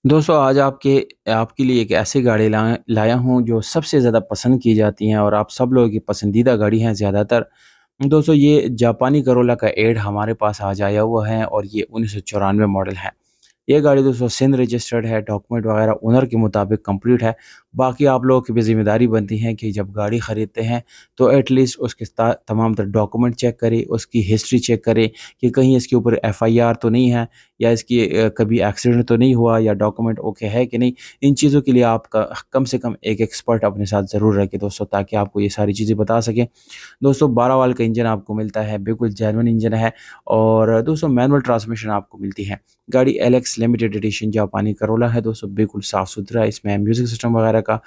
दोस्तों आज आपके लिए एक ऐसी गाड़ी लाया हूँ जो सबसे ज़्यादा पसंद की जाती हैं और आप सब लोगों की पसंदीदा गाड़ी हैं ज़्यादातर। दोस्तों ये जापानी करोला का एड हमारे पास आज आया हुआ है और ये 1994 मॉडल है। ये गाड़ी दोस्तों सिंध रजिस्टर्ड है, डॉक्यूमेंट वगैरह ओनर के मुताबिक कंप्लीट है। बाकी आप लोगों की भी ज़िम्मेदारी बनती है कि जब गाड़ी खरीदते हैं तो एटलीस्ट उसके तमाम तर डॉक्यूमेंट चेक करें, उसकी हिस्ट्री चेक करें कि कहीं इसके ऊपर एफआईआर तो नहीं है या इसकी कभी एक्सीडेंट तो नहीं हुआ या डॉक्यूमेंट ओके है कि नहीं। इन चीज़ों के लिए आप कम से कम एक एक्सपर्ट अपने साथ ज़रूर रखें दोस्तों, ताकि आपको ये सारी चीज़ें बता सकें। दोस्तों 12 वाल्व का इंजन आपको मिलता है, बिल्कुल जेन्युइन इंजन है और दोस्तों मैनुअल ट्रांसमिशन आपको मिलती है। गाड़ी एलएक्स लिमिटेड एडिशन जापानी करोला है दोस्तों, बिल्कुल साफ-सुथरा है। इसमें म्यूज़िक सिस्टम वगैरह का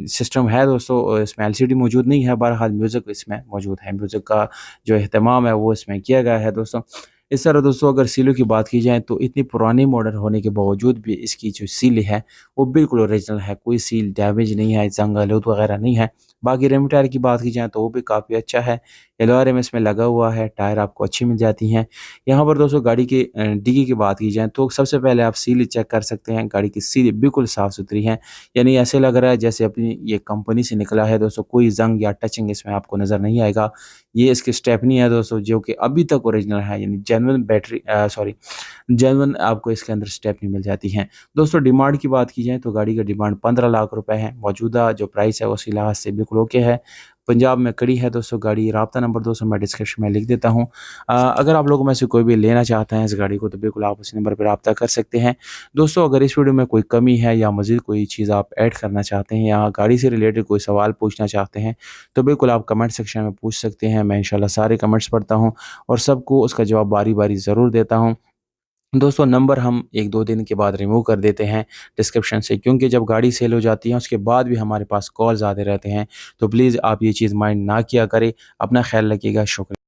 सिस्टम है दोस्तों, इसमें एलसीडी मौजूद नहीं है, बहरहाल म्यूज़िक इसमें मौजूद है। म्यूज़िक का जो इह्तमाम है वो इसमें किया गया है दोस्तों। इस तरह दोस्तों अगर सीलों की बात की जाए तो इतनी पुरानी मॉडल होने के बावजूद भी इसकी जो सील है वो बिल्कुल ओरिजिनल है, कोई सील डैमेज नहीं है, ज़ंग-आलूद वगैरह नहीं है। बाकी रिम टायर की बात की जाए तो वो भी काफ़ी अच्छा है, एलॉय रिम इसमें लगा हुआ है, टायर आपको अच्छी मिल जाती हैं। यहाँ पर दोस्तों गाड़ी की डिग्गी की बात की जाए तो सबसे पहले आप सील चेक कर सकते हैं, गाड़ी की सील बिल्कुल साफ़-सुथरी है, यानी ऐसे लग रहा है जैसे अपनी ये कंपनी से निकला है दोस्तों, कोई ज़ंग या टचिंग इसमें आपको नज़र नहीं आएगा। ये इसकी स्टेपनी है दोस्तों जो कि अभी तक ओरिजिनल है, यानी जेन्युइन आपको इसके अंदर स्टेपनी मिल जाती हैं। दोस्तों डिमांड की बात की जाए तो गाड़ी का डिमांड 15 लाख रुपए है, मौजूदा जो प्राइस है उस लिहाज से बिल्कुल ओके है। पंजाब में खड़ी है दोस्तों गाड़ी, राब्ता नंबर दोस्तों मैं डिस्क्रिप्शन में लिख देता हूँ। अगर आप लोगों में से कोई भी लेना चाहता है इस गाड़ी को तो बिल्कुल आप उस नंबर पे राब्ता कर सकते हैं। दोस्तों अगर इस वीडियो में कोई कमी है या मज़ीद कोई चीज़ आप ऐड करना चाहते हैं या गाड़ी से रिलेटेड कोई सवाल पूछना चाहते हैं, तो बिल्कुल आप कमेंट सेक्शन में पूछ सकते हैं। मैं इंशाल्लाह सारे कमेंट्स पढ़ता हूँ और सबको उसका जवाब बारी-बारी ज़रूर देता हूँ। दोस्तों नंबर हम 1-2 दिन के बाद रिमूव कर देते हैं डिस्क्रिप्शन से, क्योंकि जब गाड़ी सेल हो जाती है उसके बाद भी हमारे पास कॉल्स आते रहते हैं। तो प्लीज़ आप ये चीज़ माइंड ना किया करें। अपना ख़्याल रखिएगा। शुक्रिया।